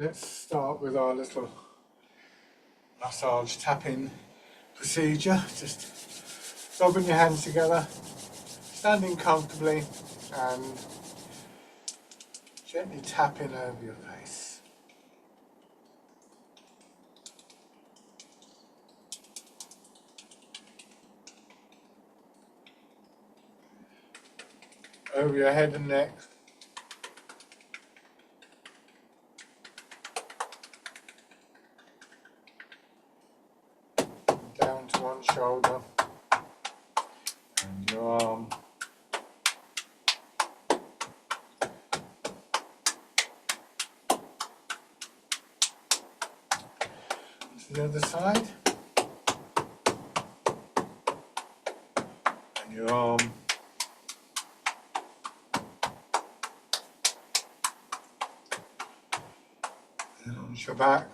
Let's start with our little massage tapping procedure. Just rubbing your hands together, standing comfortably and gently tapping over your face. Over your head and neck. Down to one shoulder and your arm. To the other side. And your arm. And onto your back.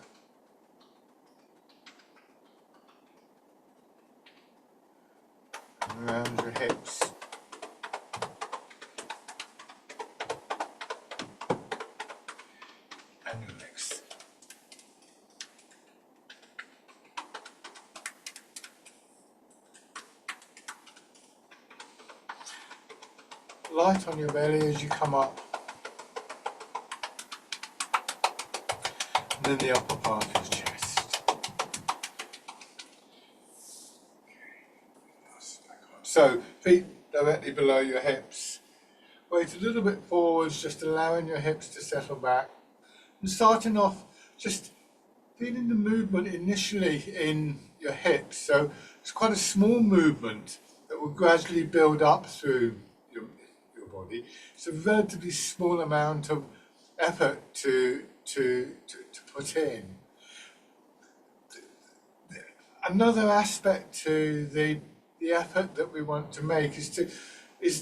Around your hips. And your legs. Light on your belly as you come up. And then the upper part of your chest. So, feet directly below your hips. Weight a little bit forwards, just allowing your hips to settle back. And starting off, just feeling the movement initially in your hips. So, it's quite a small movement that will gradually build up through your body. It's a relatively small amount of effort to put in. Another aspect to the effort that we want to make is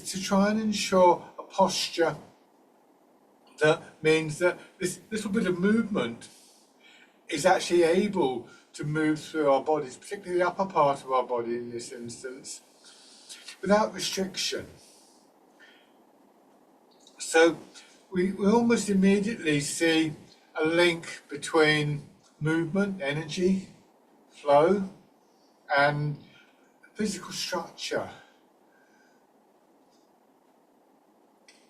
to try and ensure a posture that means that this little bit of movement is actually able to move through our bodies, particularly the upper part of our body in this instance, without restriction. So we almost immediately see a link between movement, energy, flow, and physical structure.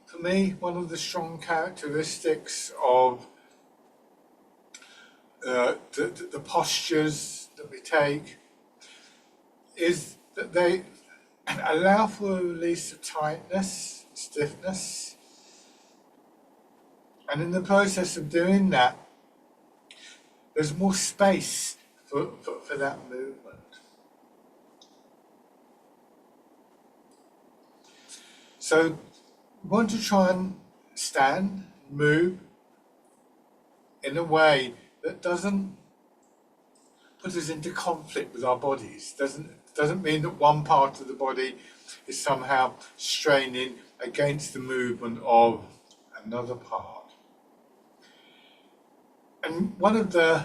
For me, one of the strong characteristics of the postures that we take is that they allow for a release of tightness, stiffness, and in the process of doing that, there's more space for that movement. So we want to try and stand, move in a way that doesn't put us into conflict with our bodies. Doesn't mean that one part of the body is somehow straining against the movement of another part. And one of the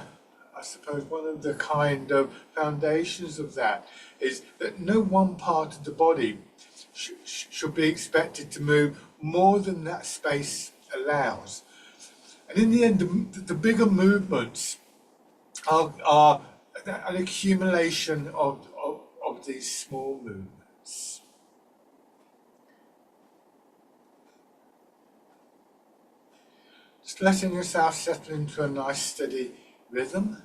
kind of foundations of that is that no one part of the body should be expected to move more than that space allows. And in the end, the bigger movements are an accumulation of these small movements. Just letting yourself settle into a nice steady rhythm.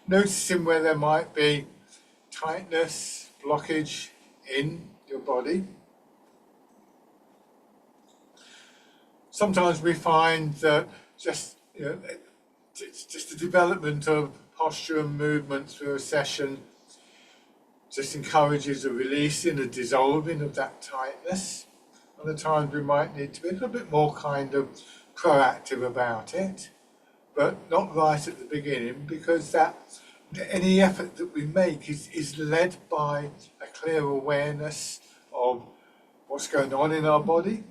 Noticing where there might be tightness, blockage in your body. Sometimes we find that just the development of posture and movement through a session just encourages a releasing, a dissolving of that tightness. Other times we might need to be a little bit more kind of proactive about it, but not right at the beginning, because any effort that we make is led by a clear awareness of what's going on in our body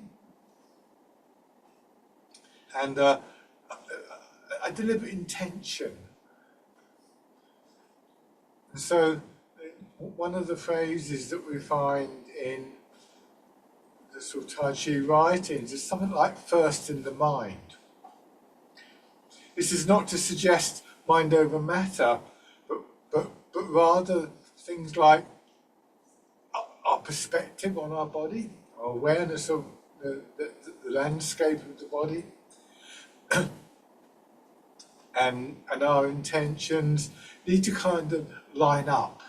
and a deliberate intention. And so one of the phrases that we find in the sort of Tai Chi writings is something like first in the mind. This is not to suggest mind over matter, but rather things like our perspective on our body, our awareness of the landscape of the body, and our intentions need to kind of line up.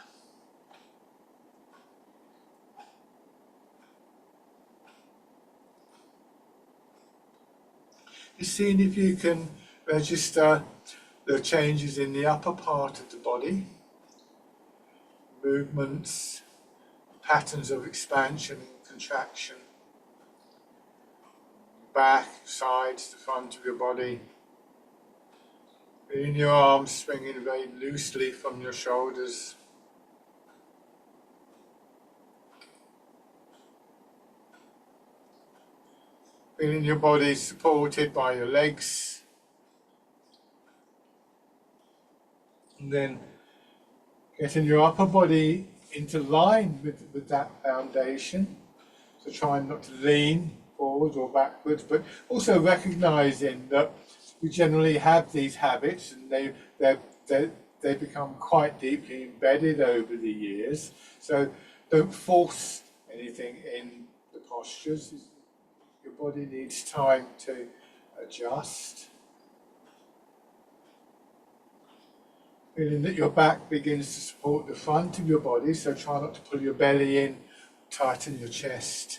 You're seeing if you can register the changes in the upper part of the body, movements, patterns of expansion and contraction, back, sides, the front of your body, feeling your arms swinging very loosely from your shoulders. Feeling your body supported by your legs. And then getting your upper body into line with that foundation. So trying not to lean forwards or backwards, but also recognizing that we generally have these habits and they become quite deeply embedded over the years. So don't force anything in the postures. Your body needs time to adjust. Feeling that your back begins to support the front of your body, so try not to pull your belly in, tighten your chest.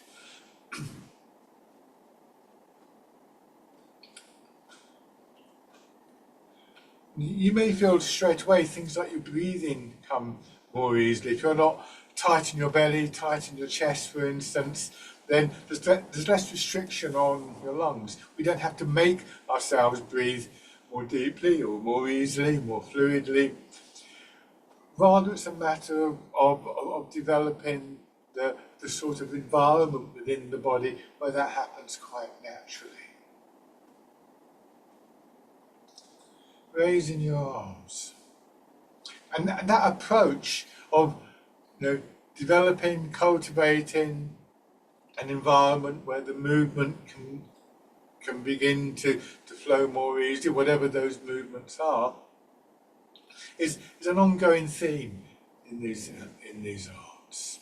You may feel straight away things like your breathing come more easily. If you're not tight in your belly, tight in your chest, for instance, then there's less restriction on your lungs. We don't have to make ourselves breathe more deeply or more easily, more fluidly. Rather, it's a matter of developing the sort of environment within the body where that happens quite naturally. Raising your arms. And that approach of developing, cultivating an environment where the movement can begin to flow more easily, whatever those movements are, is an ongoing theme in these arts.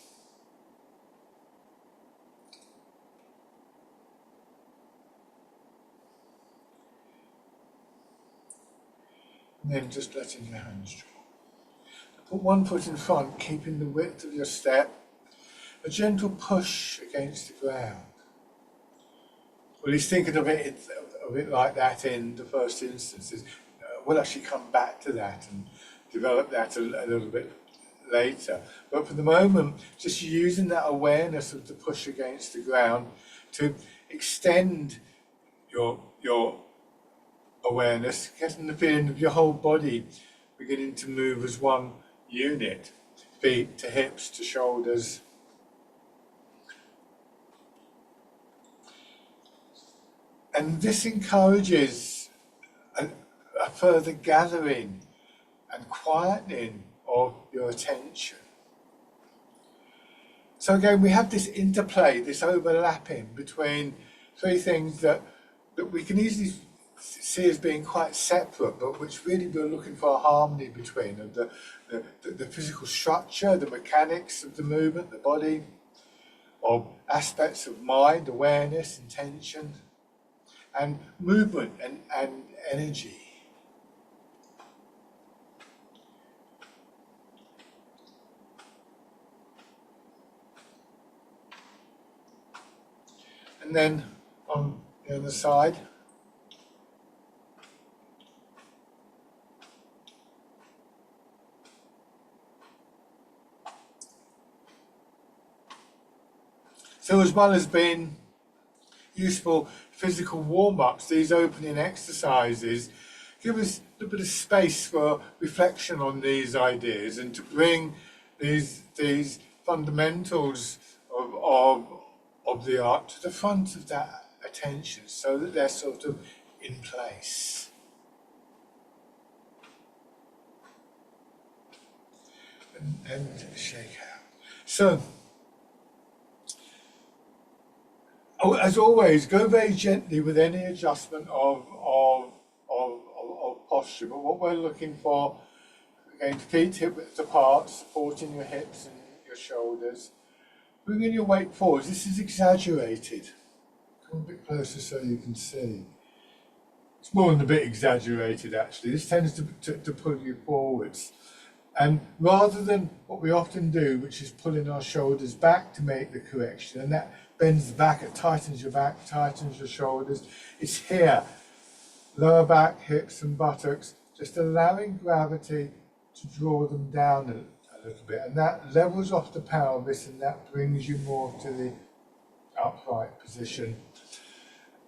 And then just letting your hands drop. Put one foot in front, keeping the width of your step. A gentle push against the ground. Well, he's thinking of it like that in the first instances. We'll actually come back to that and develop that a little bit later. But for the moment, just using that awareness of the push against the ground to extend your awareness, getting the feeling of your whole body beginning to move as one unit, feet to hips to shoulders. And this encourages a further gathering and quietening of your attention. So again, we have this interplay, this overlapping between three things that we can easily see as being quite separate, but which really we're looking for a harmony between, of the physical structure, the mechanics of the movement, the body, of aspects of mind, awareness, intention, and movement and energy. And then on the other side, so as well as being useful physical warm-ups, these opening exercises give us a little bit of space for reflection on these ideas and to bring these fundamentals of the art to the front of that attention so that they're sort of in place. And shake out. So, as always, go very gently with any adjustment of posture, but what we're looking for, again, feet hip width apart, supporting your hips and your shoulders. Bringing your weight forwards. This is exaggerated. Come a bit closer so you can see. It's more than a bit exaggerated, actually. This tends to pull you forwards. And rather than what we often do, which is pulling our shoulders back to make the correction, and that bends the back, it tightens your back, tightens your shoulders. It's here, lower back, hips and buttocks, just allowing gravity to draw them down a little bit. And that levels off the pelvis, and that brings you more to the upright position.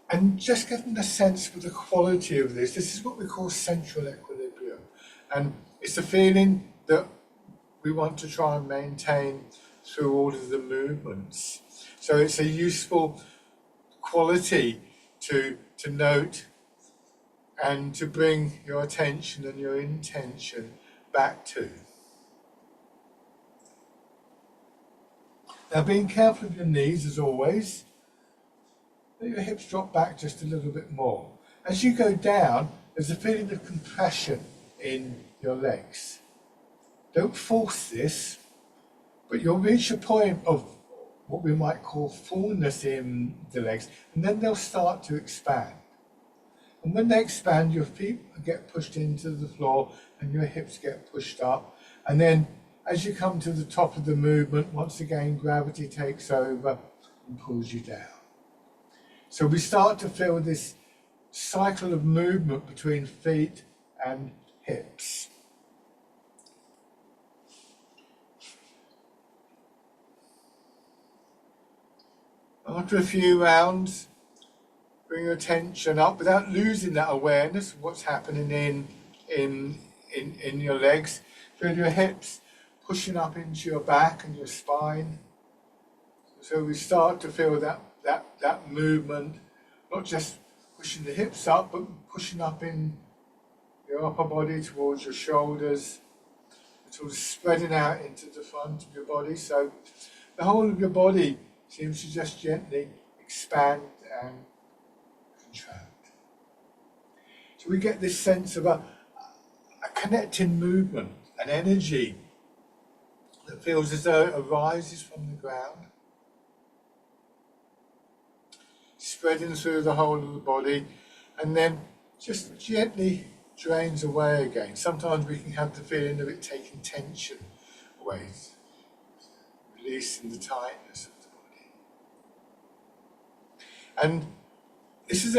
And just getting a sense for the quality of this. This is what we call central equilibrium. And it's a feeling that we want to try and maintain through all of the movements. So it's a useful quality to note and to bring your attention and your intention back to. Now, being careful of your knees as always. Let your hips drop back just a little bit more. As you go down, there's a feeling of compression in your legs. Don't force this, but you'll reach a point of what we might call fullness in the legs, and then they'll start to expand. And when they expand, your feet get pushed into the floor and your hips get pushed up. And then as you come to the top of the movement, once again, gravity takes over and pulls you down. So we start to feel this cycle of movement between feet and hips. After a few rounds, bring your attention up without losing that awareness of what's happening in your legs. Feel your hips pushing up into your back and your spine. So we start to feel that movement, not just pushing the hips up, but pushing up in your upper body towards your shoulders, sort of spreading out into the front of your body. So the whole of your body seems to just gently expand and contract. So we get this sense of a connecting movement, an energy that feels as though it arises from the ground, spreading through the whole of the body, and then just gently drains away again. Sometimes we can have the feeling of it taking tension away, releasing the tightness of the body. And this is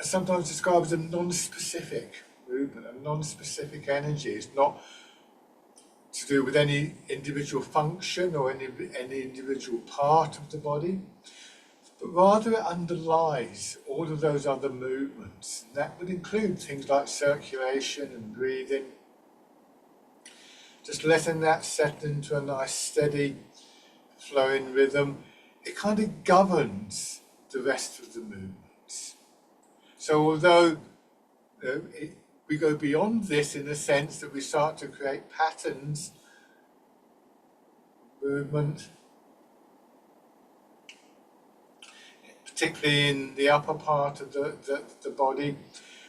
sometimes described as a non-specific movement, a non-specific energy. It's not to do with any individual function or any individual part of the body, but rather it underlies all of those other movements. And that would include things like circulation and breathing. Just letting that settle into a nice steady flowing rhythm. It kind of governs the rest of the movements. So although we go beyond this in the sense that we start to create patterns, movement, particularly in the upper part of the body,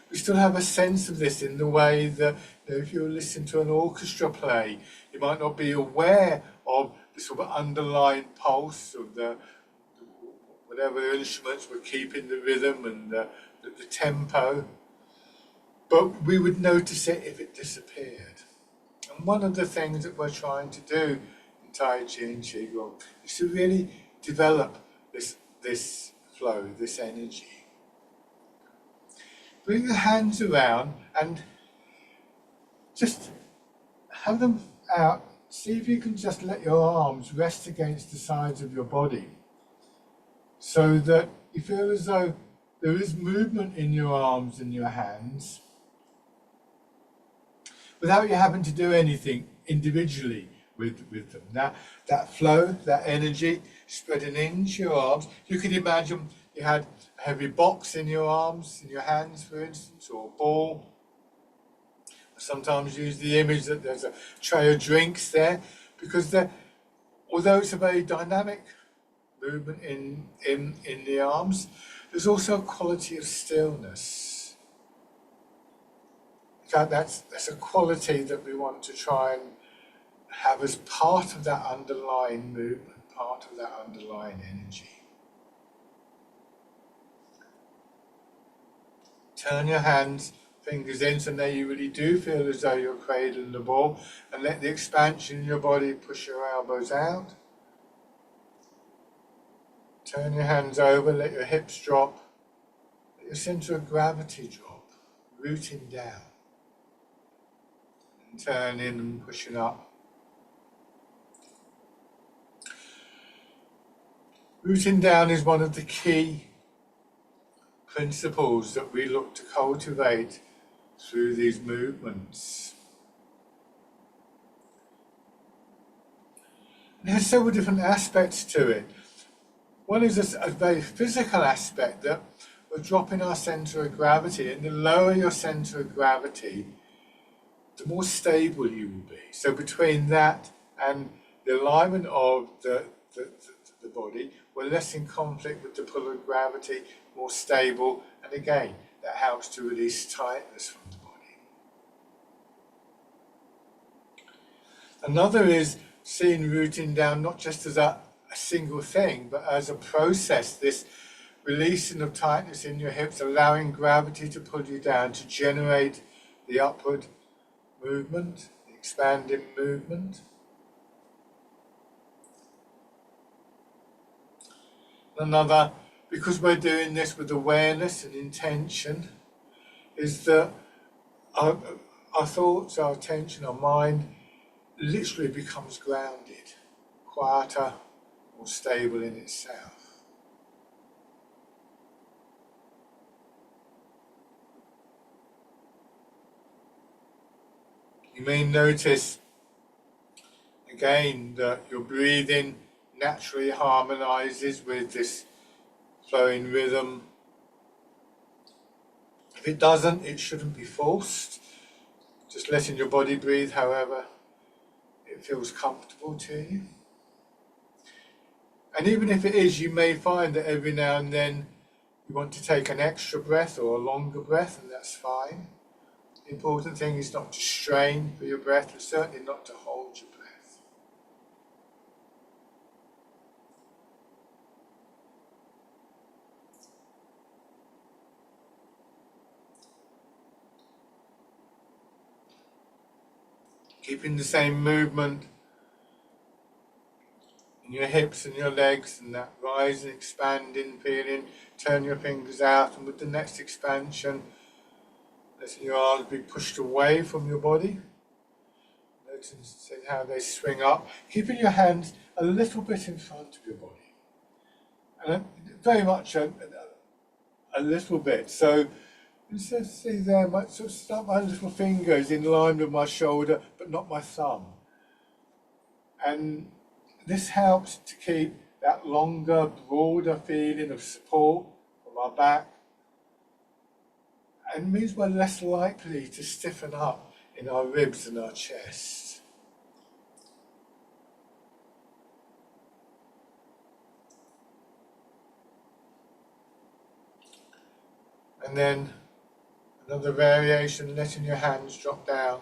we still have a sense of this in the way that if you listen to an orchestra play, you might not be aware of the sort of underlying pulse of whatever instruments were keeping the rhythm and the tempo, but we would notice it if it disappeared. And one of the things that we're trying to do in Tai Chi and Qigong is to really develop this flow, this energy. Bring the hands around and just have them out. See if you can just let your arms rest against the sides of your body so that you feel as though there is movement in your arms and your hands without you having to do anything individually with them. That flow, that energy spreading into your arms. You could imagine you had a heavy box in your arms, in your hands, for instance, or a ball. I sometimes use the image that there's a tray of drinks there, because although it's a very dynamic movement in the arms, there's also a quality of stillness. that's a quality that we want to try and have as part of that underlying movement, part of that underlying energy. Turn your hands, fingers in, so now you really do feel as though you're cradling the ball, and let the expansion in your body push your elbows out. Turn your hands over, let your hips drop, let your center of gravity drop, rooting down. And turn in and pushing up. Rooting down is one of the key principles that we look to cultivate through these movements. And there's several different aspects to it. One is a very physical aspect, that we're dropping our center of gravity, and the lower your center of gravity, the more stable you will be. So between that and the alignment of the body, we're less in conflict with the pull of gravity, more stable, and again, that helps to release tightness from the body. Another is seeing rooting down not just as a single thing, but as a process, this releasing of tightness in your hips, allowing gravity to pull you down to generate the upward movement, the expanding movement. Another, because we're doing this with awareness and intention, is that our thoughts, our attention, our mind literally becomes grounded, quieter, more stable in itself. You may notice again that your breathing naturally harmonizes with this flowing rhythm. If it doesn't, it shouldn't be forced. Just letting your body breathe however it feels comfortable to you. And even if it is, you may find that every now and then you want to take an extra breath or a longer breath, and that's fine. The important thing is not to strain for your breath, and certainly not to hold your breath. Keeping the same movement in your hips and your legs, and that rising, expanding, feeling. Turn your fingers out, and with the next expansion, letting your arms be pushed away from your body. Notice how they swing up. Keeping your hands a little bit in front of your body. And very much a little bit. So you see there, I might sort of start my little fingers in line with my shoulder, but not my thumb. And this helps to keep that longer, broader feeling of support from our back, and means we're less likely to stiffen up in our ribs and our chest. And then another variation, letting your hands drop down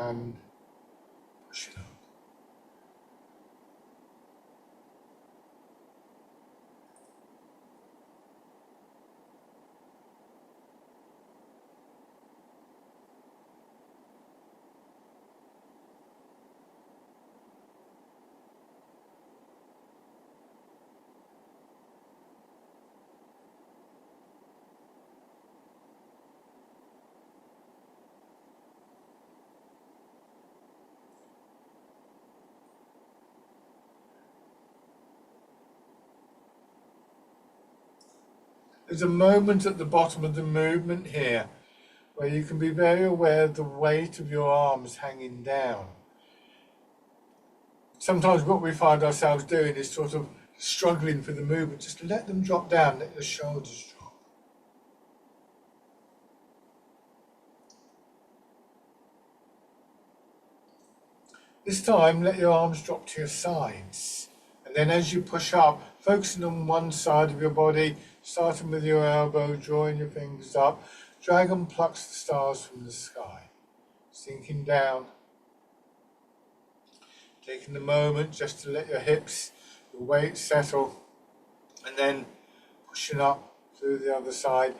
and pushing up. There's a moment at the bottom of the movement here where you can be very aware of the weight of your arms hanging down. Sometimes what we find ourselves doing is sort of struggling for the movement. Just let them drop down, let the shoulders drop. This time, let your arms drop to your sides. And then as you push up, focusing on one side of your body, starting with your elbow, drawing your fingers up, dragon plucks the stars from the sky. sinking down. Taking the moment just to let your hips, your weight settle, and then pushing up through the other side.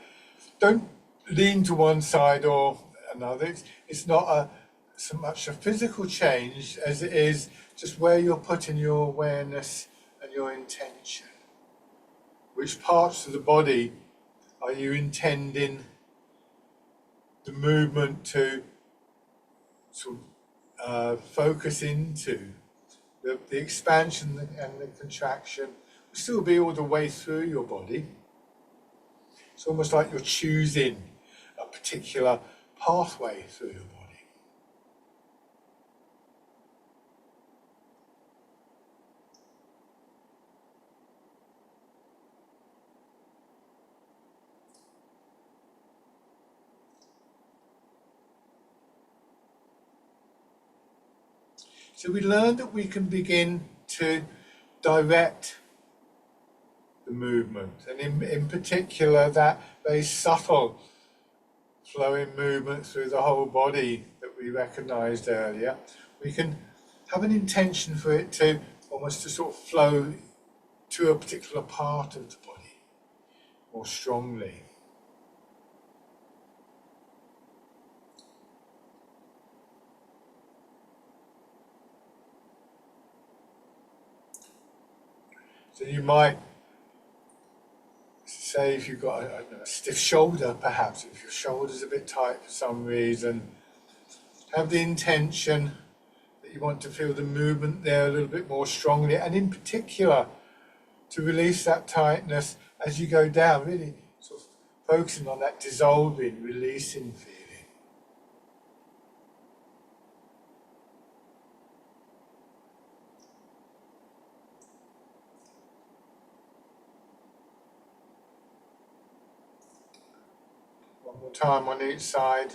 Don't lean to one side or another. It's not so much a physical change as it is just where you're putting your awareness and your intention. Which parts of the body are you intending the movement to sort of focus into? The expansion and the contraction will still be all the way through your body. It's almost like you're choosing a particular pathway through your body. So we learned that we can begin to direct the movement, and in particular that very subtle flowing movement through the whole body that we recognized earlier. We can have an intention for it to almost to sort of flow to a particular part of the body more strongly. So you might say, if you've got a stiff shoulder, perhaps, if your shoulder's a bit tight for some reason, have the intention that you want to feel the movement there a little bit more strongly, and in particular, to release that tightness as you go down, really sort of focusing on that dissolving, releasing feeling. One more time on each side.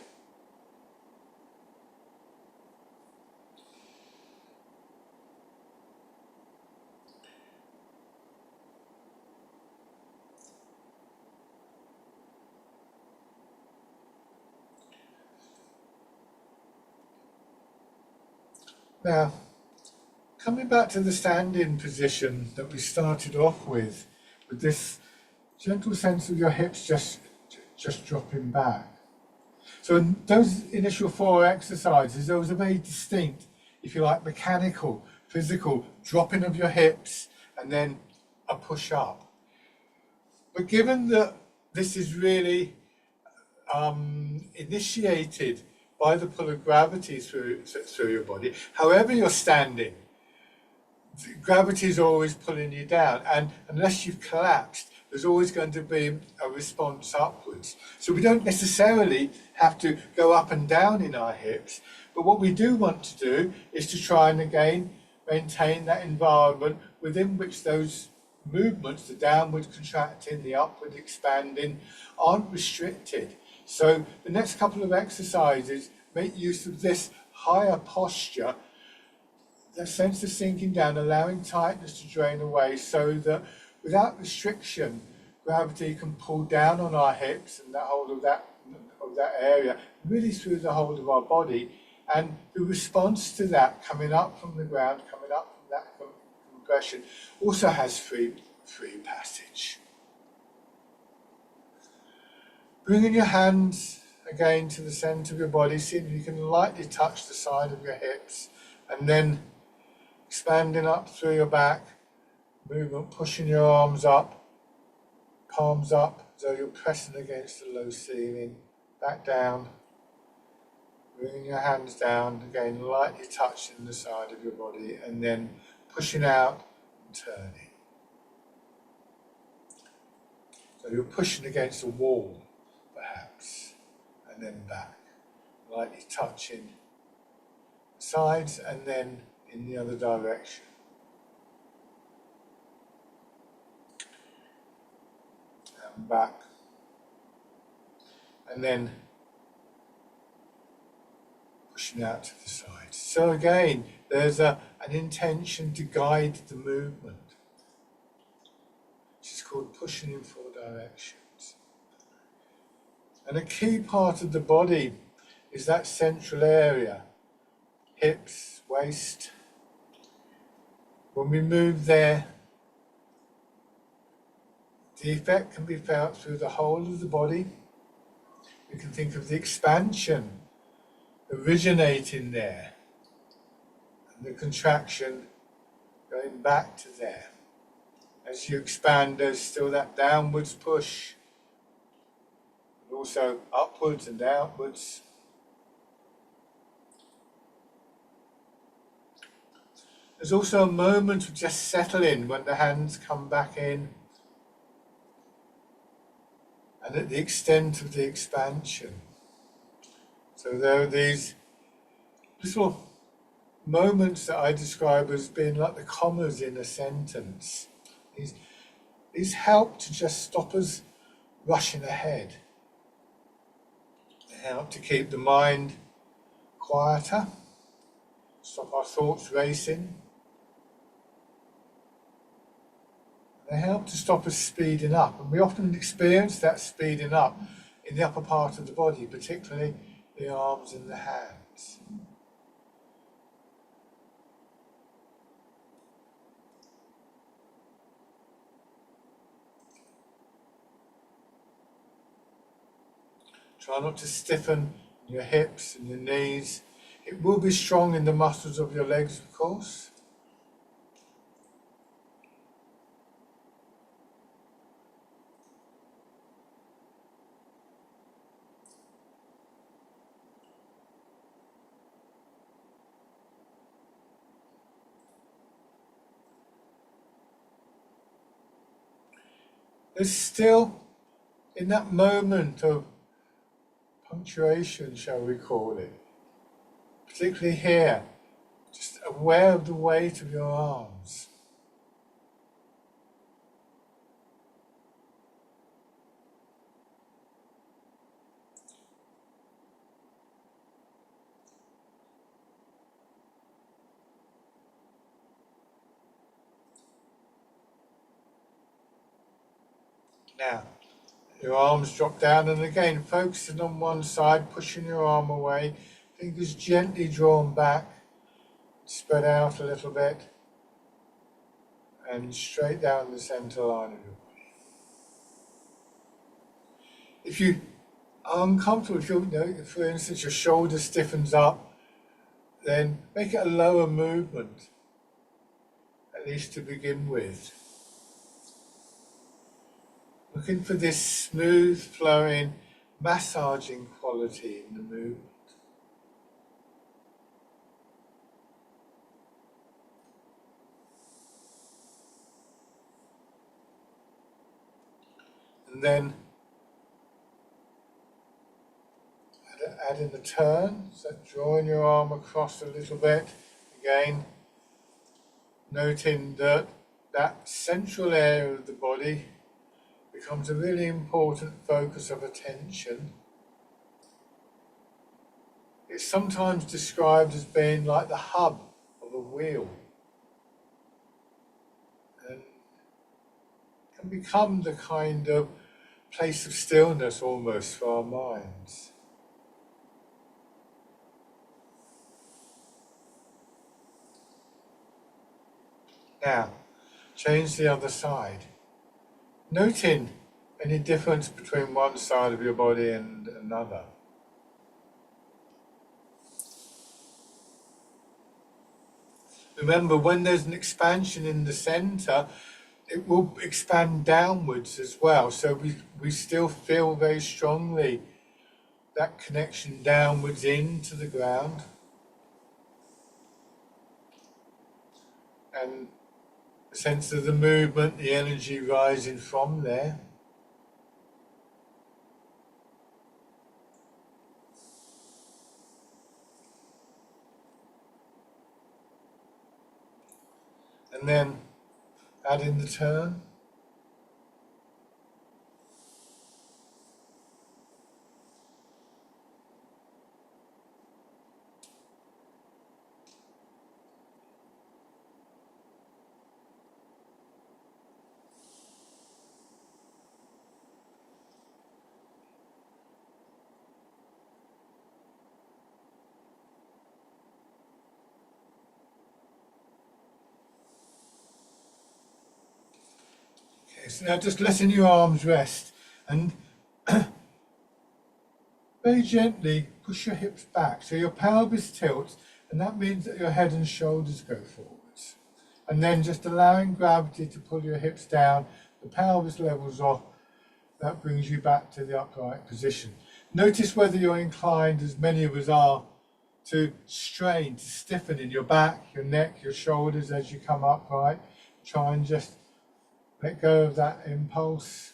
Now, coming back to the standing position that we started off with this gentle sense of your hips just dropping back. So in those initial 4 exercises, those are very distinct, if you like, mechanical, physical, dropping of your hips and then a push up. But given that this is really initiated by the pull of gravity through your body, however you're standing, gravity is always pulling you down, and unless you've collapsed, there's always going to be a response upwards. So we don't necessarily have to go up and down in our hips, but what we do want to do is to try and again maintain that environment within which those movements, the downward contracting, the upward expanding, aren't restricted. So the next couple of exercises make use of this higher posture, that sense of sinking down, allowing tightness to drain away, so that without restriction, gravity can pull down on our hips and that whole of that area, really through the whole of our body. And the response to that, coming up from the ground, coming up from that compression, also has free passage. Bringing your hands again to the center of your body, seeing if you can lightly touch the side of your hips, and then expanding up through your back, movement, pushing your arms up, palms up, as though you're pressing against the low ceiling, back down, bringing your hands down, again lightly touching the side of your body, and then pushing out and turning. So you're pushing against a wall, perhaps, and then back, lightly touching the sides and then in the other direction. And back, and then pushing out to the side. So again, there's an intention to guide the movement, which is called pushing in 4 directions. And a key part of the body is that central area, hips, waist. When we move there, the effect can be felt through the whole of the body. We can think of the expansion originating there and the contraction going back to there. As you expand, there's still that downwards push, but also upwards and outwards. There's also a moment of just settling when the hands come back in and at the extent of the expansion. So there are these little moments that I describe as being like the commas in a sentence. These help to just stop us rushing ahead. They help to keep the mind quieter, stop our thoughts racing. They help to stop us speeding up, and we often experience that speeding up in the upper part of the body, particularly the arms and the hands. Try not to stiffen your hips and your knees. It will be strong in the muscles of your legs, of course. There's still, in that moment of punctuation, shall we call it, particularly here, just aware of the weight of your arms. Now, your arms drop down, and again, focusing on one side, pushing your arm away, fingers gently drawn back, spread out a little bit, and straight down the center line of your body. If you are uncomfortable, if for instance your shoulder stiffens up, then make it a lower movement, at least to begin with. Looking for this smooth flowing, massaging quality in the movement. And then add in the turn, so drawing your arm across a little bit, again, noting that that central area of the body becomes a really important focus of attention. It's sometimes described as being like the hub of a wheel, and can become the kind of place of stillness almost for our minds. Now, change the other side. Noting any difference between one side of your body and another. Remember, when there's an expansion in the center, it will expand downwards as well. So we still feel very strongly that connection downwards into the ground. And the sense of the movement, the energy rising from there. And then add in the turn. So now just letting your arms rest and very gently push your hips back so your pelvis tilts, and that means that your head and shoulders go forwards. And then just allowing gravity to pull your hips down, the pelvis levels off, that brings you back to the upright position. Notice whether you're inclined, as many of us are, to strain, to stiffen in your back, your neck, your shoulders as you come upright. Try and just let go of that impulse.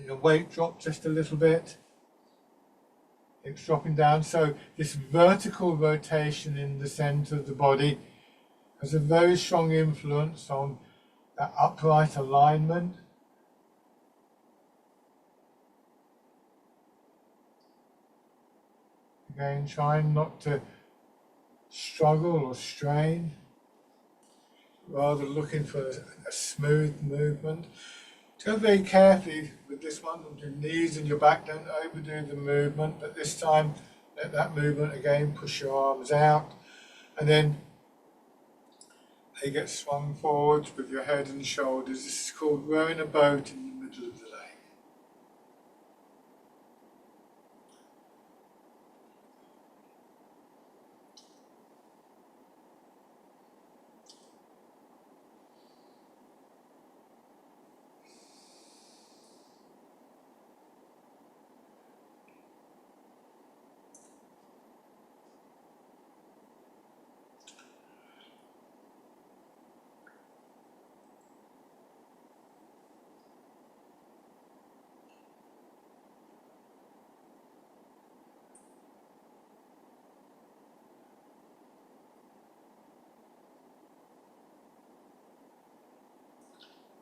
Your weight drop just a little bit. Hips dropping down. So this vertical rotation in the center of the body has a very strong influence on that upright alignment. Again, trying not to struggle or strain, rather looking for a smooth movement. Go very carefully with this one, with your knees and your back, don't overdo the movement, but this time let that movement again, push your arms out, and then they get swung forwards with your head and shoulders. This is called rowing a boat in the middle of the lake.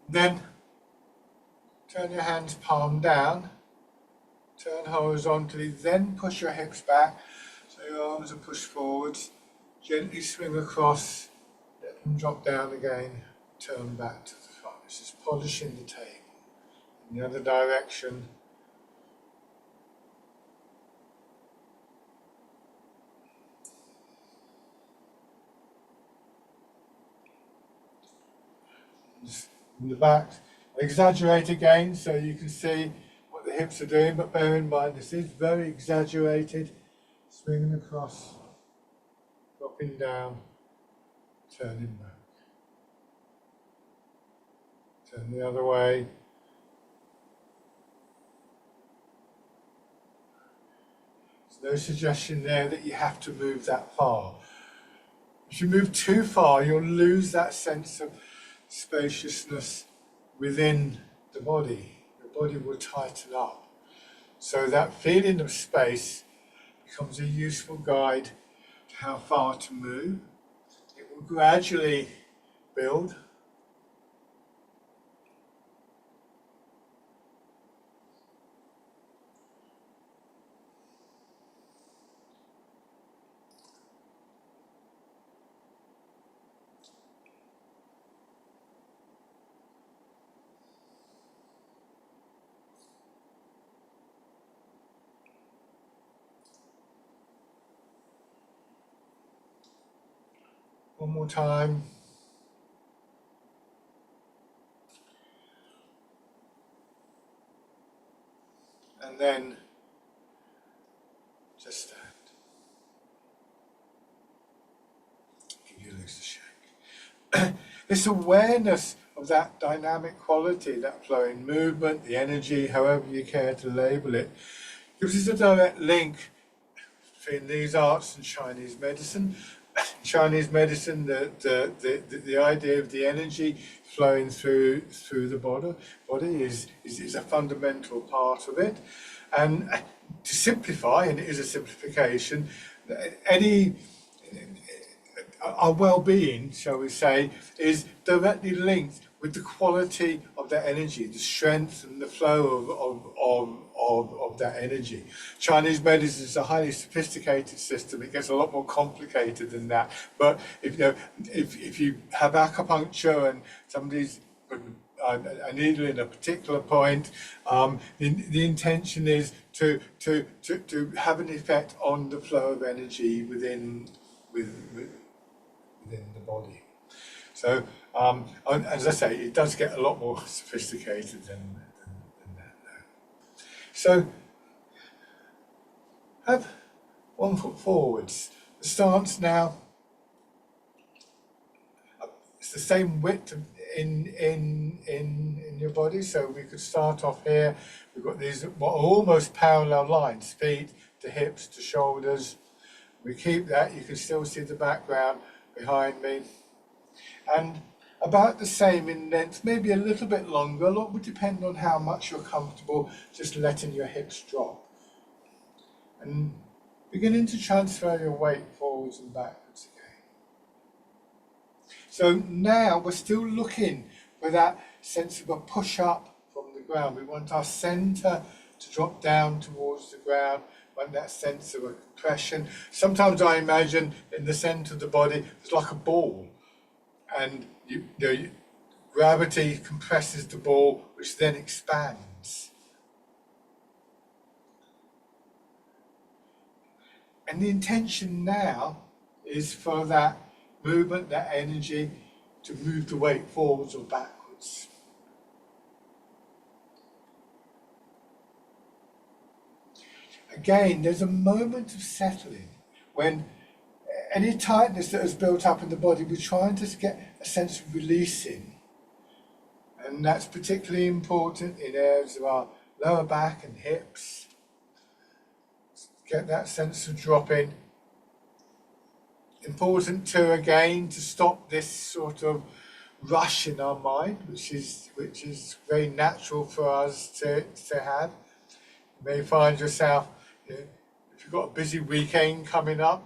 Then turn your hands palm down, turn horizontally, then push your hips back so your arms are pushed forwards. Gently swing across, let them drop down again, turn back to the front. This is polishing the table. In the other direction. In the back, exaggerate again so you can see what the hips are doing, but bear in mind this is very exaggerated. Swinging across, dropping down, turning back. Turn the other way. There's no suggestion there that you have to move that far. If you move too far, you'll lose that sense of spaciousness within the body. Your body will tighten up. So that feeling of space becomes a useful guide to how far to move. It will gradually build. One more time. And then just stand. Give your legs a shake. This awareness of that dynamic quality, that flowing movement, the energy, however you care to label it, gives us a direct link between these arts and Chinese medicine. Chinese medicine, the idea of the energy flowing through the body is a fundamental part of it. And to simplify, and it is a simplification, our well-being, shall we say, is directly linked with the quality of that energy, the strength and the flow of that energy. Chinese medicine is a highly sophisticated system. It gets a lot more complicated than that. But if you have acupuncture and somebody's put a needle in a particular point, the intention is to have an effect on the flow of energy within the body. So, and as I say, it does get a lot more sophisticated than that now. So, have one foot forwards. The stance now, it's the same width in your body. So we could start off here. We've got these what are almost parallel lines, feet to hips to shoulders. We keep that. You can still see the background behind me. And about the same in length, maybe a little bit longer. A lot would depend on how much you're comfortable just letting your hips drop. And beginning to transfer your weight forwards and backwards again. So now we're still looking for that sense of a push up from the ground. We want our centre to drop down towards the ground. We want that sense of a compression. Sometimes I imagine in the centre of the body it's like a ball, and gravity compresses the ball, which then expands. And the intention now is for that movement, that energy, to move the weight forwards or backwards. Again, there's a moment of settling when any tightness that has built up in the body, we're trying to get a sense of releasing. And that's particularly important in areas of our lower back and hips. Get that sense of dropping. Important too, again, to stop this sort of rush in our mind, which is very natural for us to have. You may find yourself, if you've got a busy weekend coming up,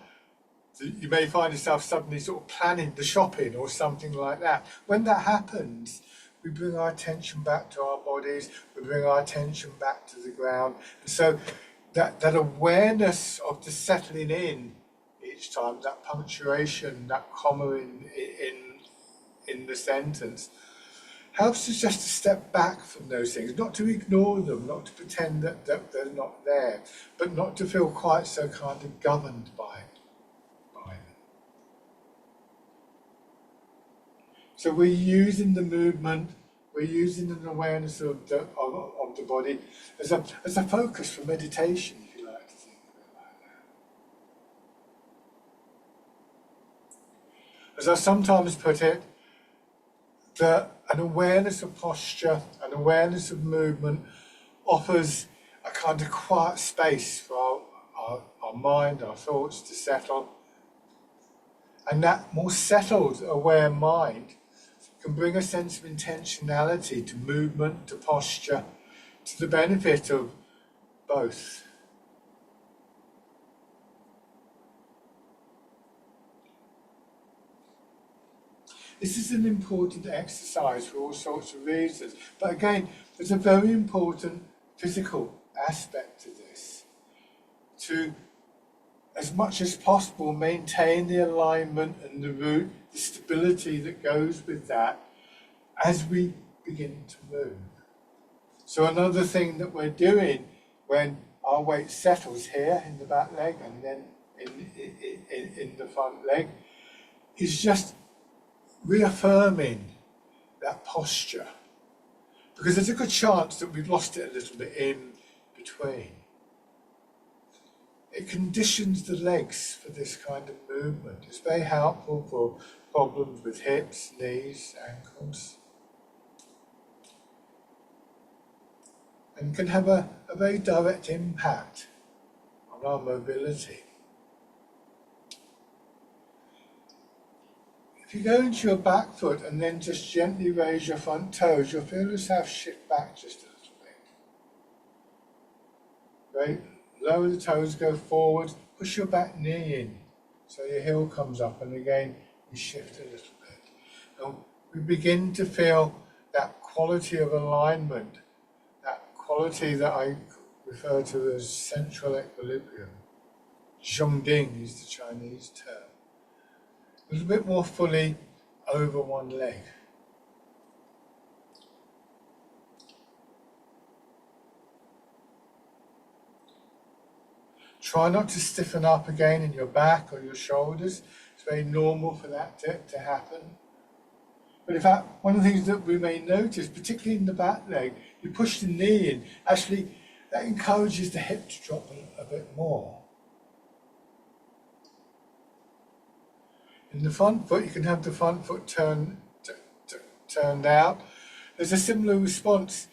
you may find yourself suddenly sort of planning the shopping or something like that. When that happens, we bring our attention back to our bodies, we bring our attention back to the ground. And so that awareness of the settling in each time, that punctuation, that comma in the sentence, helps us just to step back from those things, not to ignore them, not to pretend that they're not there, but not to feel quite so kind of governed by them. So we're using the movement, we're using an awareness of the body as a focus for meditation, if you like to think of it like that. As I sometimes put it, an awareness of posture, an awareness of movement offers a kind of quiet space for our mind, our thoughts to settle. And that more settled, aware mind can bring a sense of intentionality to movement, to posture, to the benefit of both. This is an important exercise for all sorts of reasons, but again, there's a very important physical aspect to this. To, as much as possible, maintain the alignment and the root, the stability that goes with that as we begin to move. So another thing that we're doing when our weight settles here in the back leg and then in the front leg is just reaffirming that posture, because there's a good chance that we've lost it a little bit in between. It conditions the legs for this kind of movement. It's very helpful for problems with hips, knees, ankles, and can have a very direct impact on our mobility. If you go into your back foot and then just gently raise your front toes, you'll feel yourself shift back just a little bit. Right? Lower the toes, go forward, push your back knee in so your heel comes up, and again you shift a little bit. And we begin to feel that quality of alignment, that quality that I refer to as central equilibrium. Zhongding is the Chinese term. A little bit more fully over one leg. Try not to stiffen up again in your back or your shoulders. It's very normal for that to happen. But in fact, one of the things that we may notice, particularly in the back leg, you push the knee in, actually that encourages the hip to drop a bit more. In the front foot, you can have the front foot turned out. There's a similar response.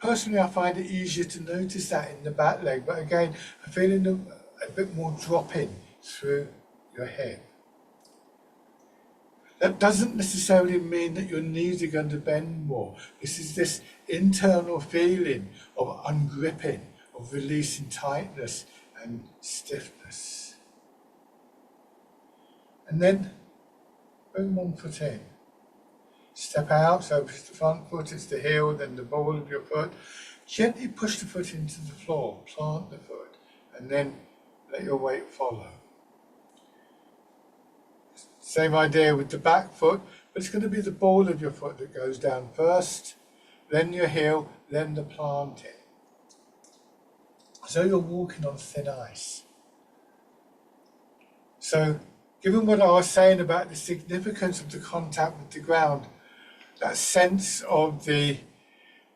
Personally, I find it easier to notice that in the back leg, but again, I'm feeling a bit more dropping through your hip. That doesn't necessarily mean that your knees are going to bend more. This is this internal feeling of ungripping, of releasing tightness and stiffness. And then bring one foot in. Step out, so it's the front foot, it's the heel, then the ball of your foot. Gently push the foot into the floor, plant the foot, and then let your weight follow. Same idea with the back foot, but it's going to be the ball of your foot that goes down first, then your heel, then the planting. So you're walking on thin ice. So, given what I was saying about the significance of the contact with the ground, that sense of the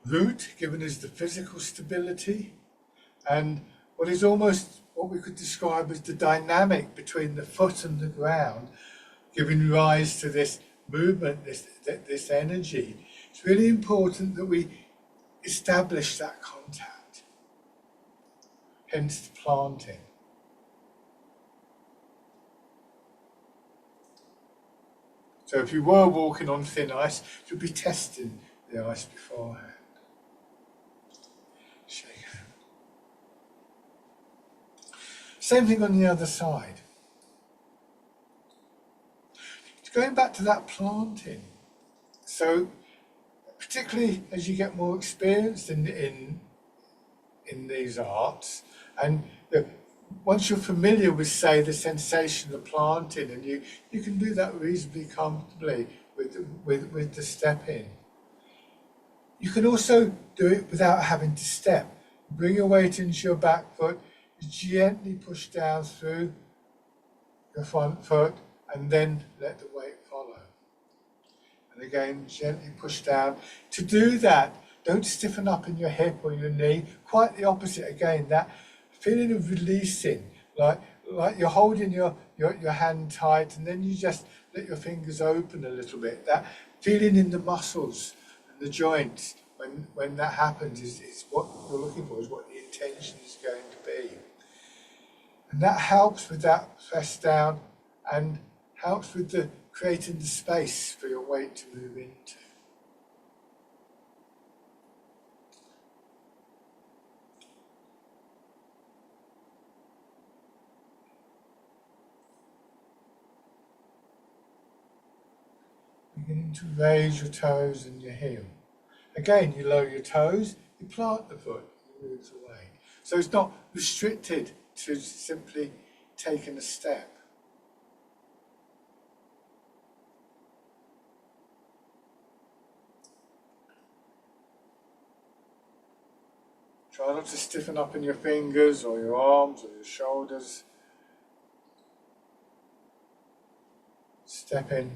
root given us the physical stability, and what is almost what we could describe as the dynamic between the foot and the ground, giving rise to this movement, this energy. It's really important that we establish that contact, hence the planting. So if you were walking on thin ice, you'd be testing the ice beforehand. Shake hand. Same thing on the other side. Going back to that planting, so particularly as you get more experienced in these arts, and once you're familiar with, say, the sensation of planting, and you can do that reasonably comfortably with the step in. You can also do it without having to step. Bring your weight into your back foot, gently push down through your front foot, and then let the weight follow. And again, gently push down. To do that, don't stiffen up in your hip or your knee. Quite the opposite again, that feeling of releasing, like you're holding your hand tight, and then you just let your fingers open a little bit. That feeling in the muscles and the joints, when that happens, is what you're looking for, is what the intention is going to be. And that helps with that press down, and helps with the creating the space for your weight to move into. Beginning to raise your toes and your heel. Again, you lower your toes, you plant the foot, you move away. So it's not restricted to simply taking a step. Try not to stiffen up in your fingers or your arms or your shoulders. Step in.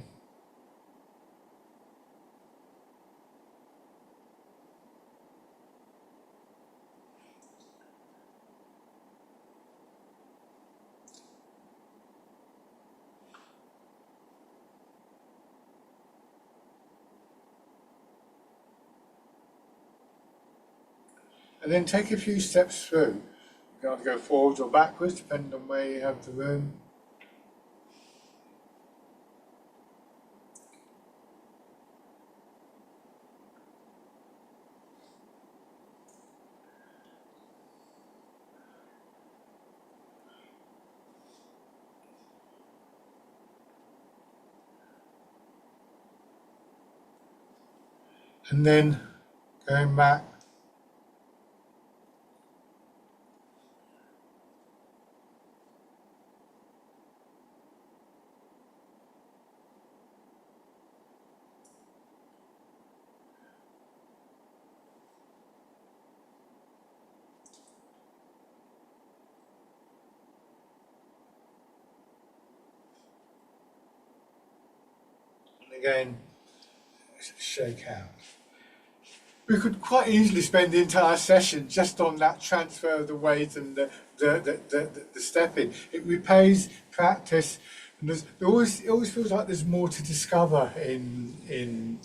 And then take a few steps through. You can either go forwards or backwards, depending on where you have the room. And then going back. And again, shake out. We could quite easily spend the entire session just on that transfer of the weight and the stepping. It repays practice, and it always feels like there's more to discover in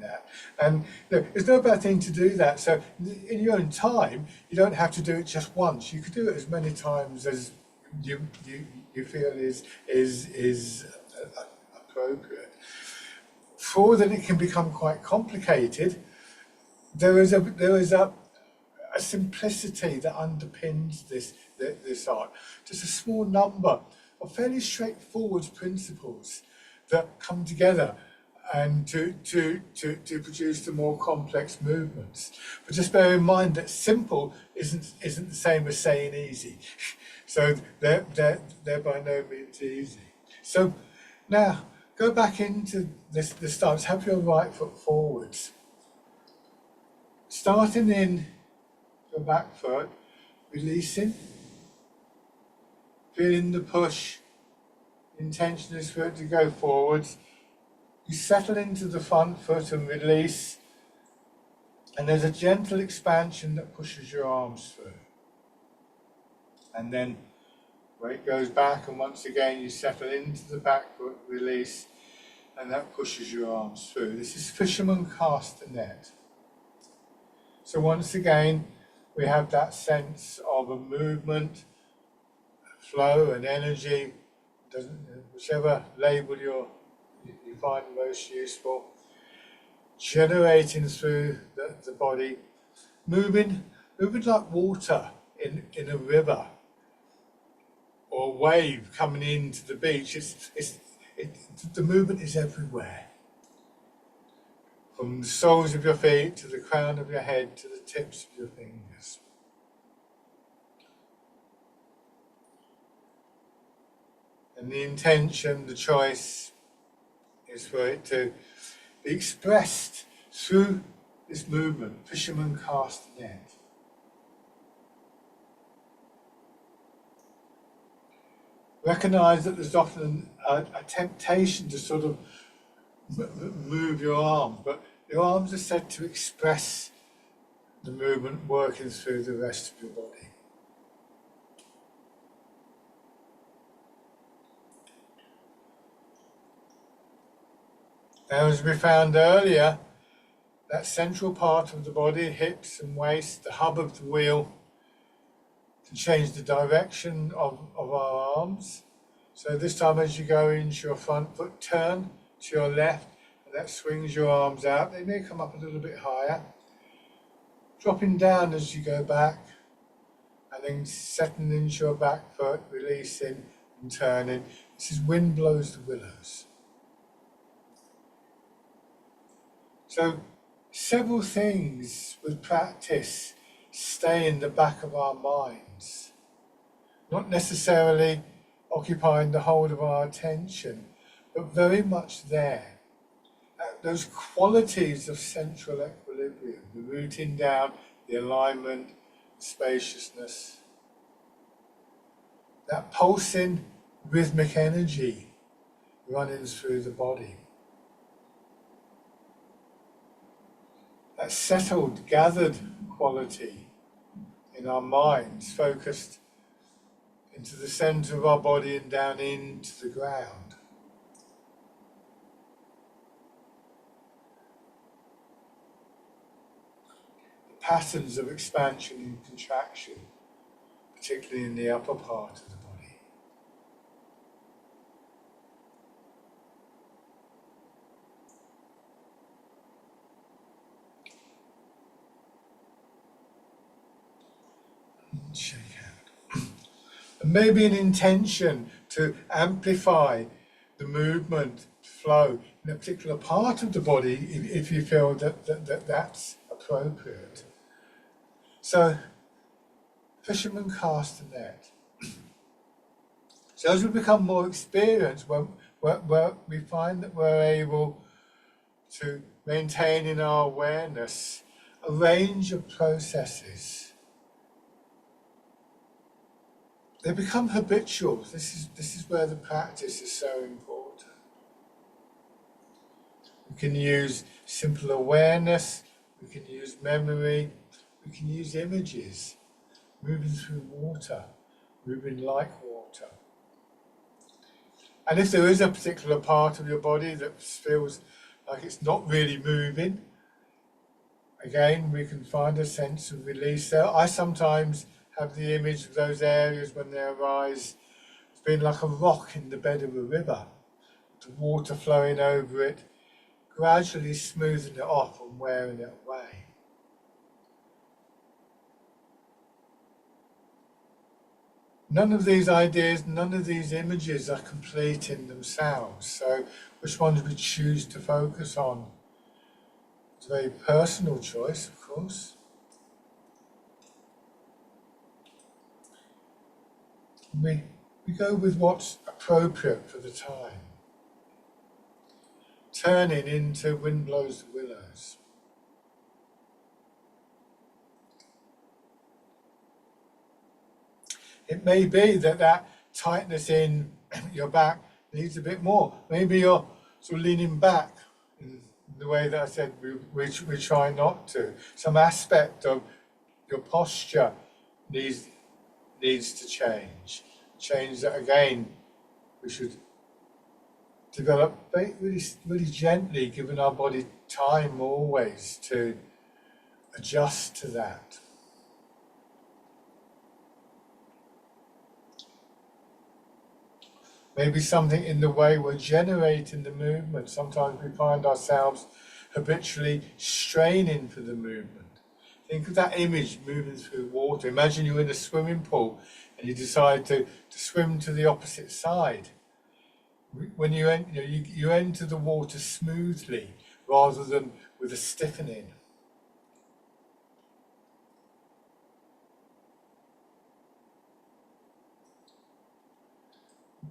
that. And there's no bad thing to do that. So in your own time, you don't have to do it just once. You could do it as many times as you feel is appropriate. For that it can become quite complicated, there is a simplicity that underpins this art. Just a small number of fairly straightforward principles that come together and to produce the more complex movements. But just bear in mind that simple isn't the same as saying easy. So they're by no means easy. So now go back into this stance. Have your right foot forwards. Starting in your back foot, releasing, feeling the push. The intention is for it to go forwards. You settle into the front foot and release, and there's a gentle expansion that pushes your arms through. And then weight goes back, and once again you settle into the back foot, release, and that pushes your arms through. This is fisherman castanet. So once again, we have that sense of a movement, a flow, and energy, whichever label you find most useful, generating through the body, moving like water in a river or a wave coming into the beach. The movement is everywhere. From the soles of your feet to the crown of your head to the tips of your fingers. And the intention, the choice, is for it to be expressed through this movement. Fisherman cast a net. Recognise that there's often a temptation to sort of move your arm, but your arms are said to express the movement working through the rest of your body. Now, as we found earlier, that central part of the body, hips and waist, the hub of the wheel, can change the direction of our arms. So this time as you go into your front foot, turn to your left, and that swings your arms out. They may come up a little bit higher. Dropping down as you go back, and then settling into your back foot, releasing and turning. This is wind blows the willows. So several things with practice stay in the back of our minds, not necessarily occupying the whole of our attention, but very much there. Those qualities of central equilibrium, the rooting down, the alignment, the spaciousness, that pulsing rhythmic energy running through the body. That settled, gathered quality in our minds, focused into the centre of our body and down into the ground. The patterns of expansion and contraction, particularly in the upper part of the body. Shake out. And maybe an intention to amplify the movement flow in a particular part of the body if you feel that's appropriate. So, fishermen cast a net. So as we become more experienced, we find that we're able to maintain in our awareness a range of processes. They become habitual. This is where the practice is so important. We can use simple awareness, we can use memory, we can use images, moving through water, moving like water. And if there is a particular part of your body that feels like it's not really moving, again, we can find a sense of release there. I sometimes have the image of those areas when they arise as being like a rock in the bed of a river, the water flowing over it, gradually smoothing it off and wearing it away. None of these ideas, none of these images are complete in themselves. So which ones we choose to focus on? It's a very personal choice, of course. We go with what's appropriate for the time. Turning into Wind Blows the Willows. It may be that tightness in your back needs a bit more. Maybe you're sort of leaning back in the way that I said we try not to. Some aspect of your posture needs to change. Change that again, we should develop really gently, giving our body time always to adjust to that. Maybe something in the way we're generating the movement. Sometimes we find ourselves habitually straining for the movement. Think of that image moving through water. Imagine you're in a swimming pool and you decide to swim to the opposite side. When you enter the water smoothly rather than with a stiffening.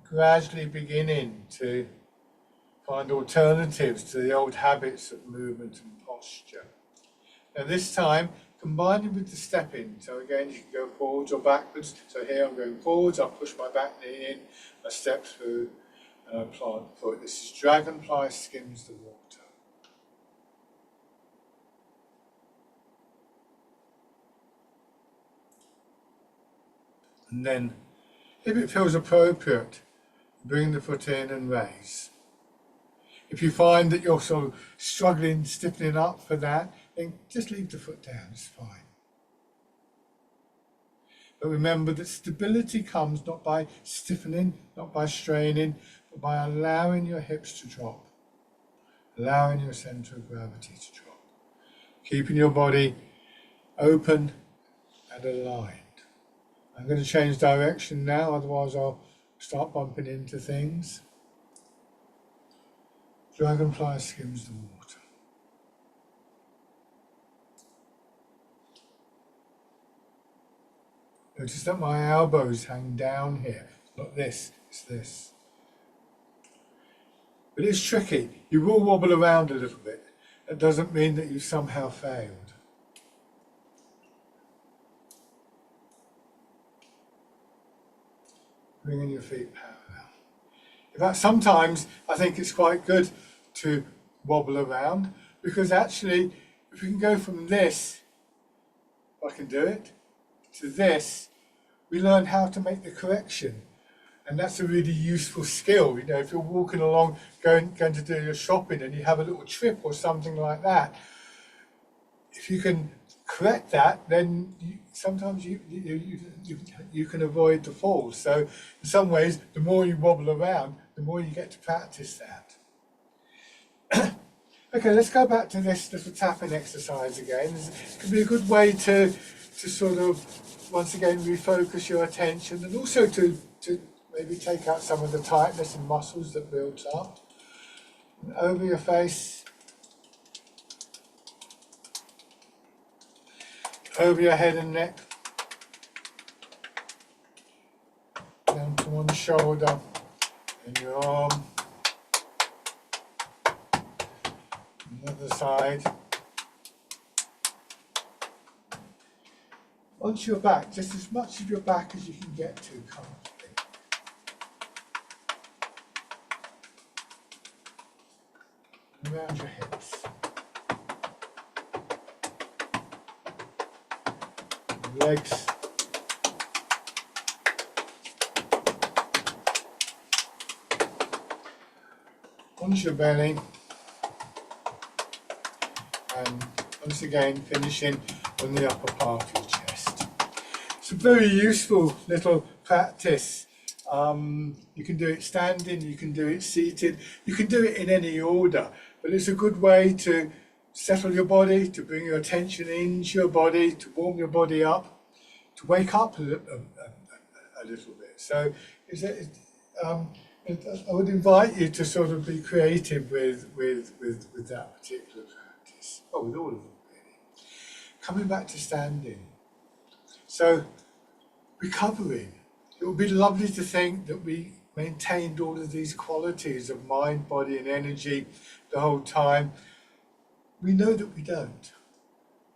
Gradually beginning to find alternatives to the old habits of movement and posture. Now this time, combining with the stepping. So again, you can go forwards or backwards. So here I'm going forwards, I'll push my back knee in, I step through, and I plant the foot. This is Dragonfly Skims the Water. And then, if it feels appropriate, bring the foot in and raise. If you find that you're sort of struggling, stiffening up for that, then just leave the foot down, it's fine. But remember that stability comes not by stiffening, not by straining, but by allowing your hips to drop, allowing your center of gravity to drop, keeping your body open and aligned. I'm going to change direction now, otherwise I'll start bumping into things. Dragonfly skims the water. Notice that my elbows hang down here. It's not this, it's this. But it's tricky. You will wobble around a little bit. That doesn't mean that you somehow failed. Bringing your feet parallel. In fact, sometimes I think it's quite good to wobble around, because actually, if we can go from this, if I can do it, to this, we learn how to make the correction. And that's a really useful skill. You know, if you're walking along, going to do your shopping and you have a little trip or something like that, if you can correct that, then sometimes you can avoid the fall. So in some ways, the more you wobble around, the more you get to practice that. Okay, let's go back to this little tapping exercise again. It can be a good way to sort of, once again, refocus your attention, and also to maybe take out some of the tightness and muscles that builds up. And over your face, over your head and neck, down to one shoulder, and your arm, the other side. Onto your back, just as much of your back as you can get to comfortably. and around your hips. Legs. Onto your belly. And once again finishing on the upper part of your chest. It's a very useful little practice. You can do it standing, you can do it seated, you can do it in any order, but it's a good way to settle your body, to bring your attention into your body, to warm your body up, to wake up a little bit. So I would invite you to sort of be creative with that particular practice. Oh, with all of them really. Coming back to standing. So recovering. It would be lovely to think that we maintained all of these qualities of mind, body and energy the whole time. We know that we don't.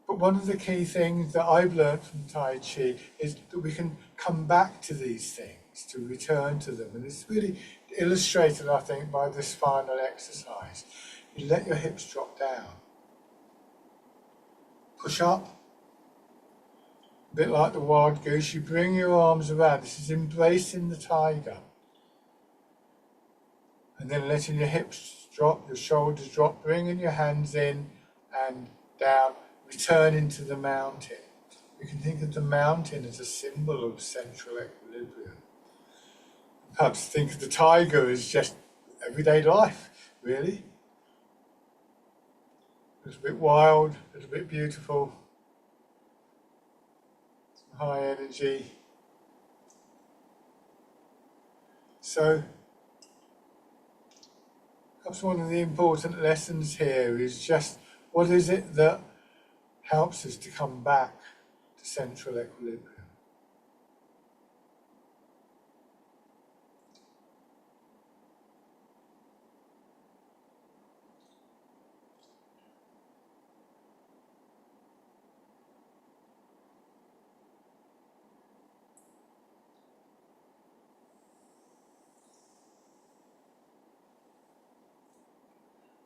But one of the key things that I've learned from Tai Chi is that we can come back to these things, to return to them. And it's really illustrated, I think, by this final exercise. You let your hips drop down. Push up. A bit like the wild goose, you bring your arms around. This is embracing the tiger. And then letting your hips drop, your shoulders drop, bringing your hands in and down, returning to the mountain. You can think of the mountain as a symbol of central equilibrium. Perhaps think of the tiger as just everyday life, really. A little bit wild, a little bit beautiful. High energy. So perhaps one of the important lessons here is just what is it that helps us to come back to central equilibrium.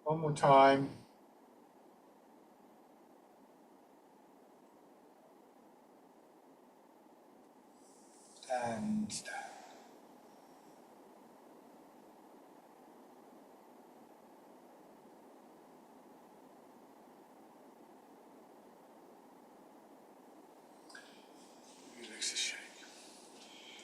One more time. And down. Release the shake.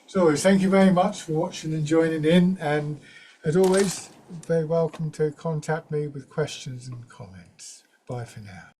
So thank you very much for watching and joining in, and as always, very welcome to contact me with questions and comments. Bye for now.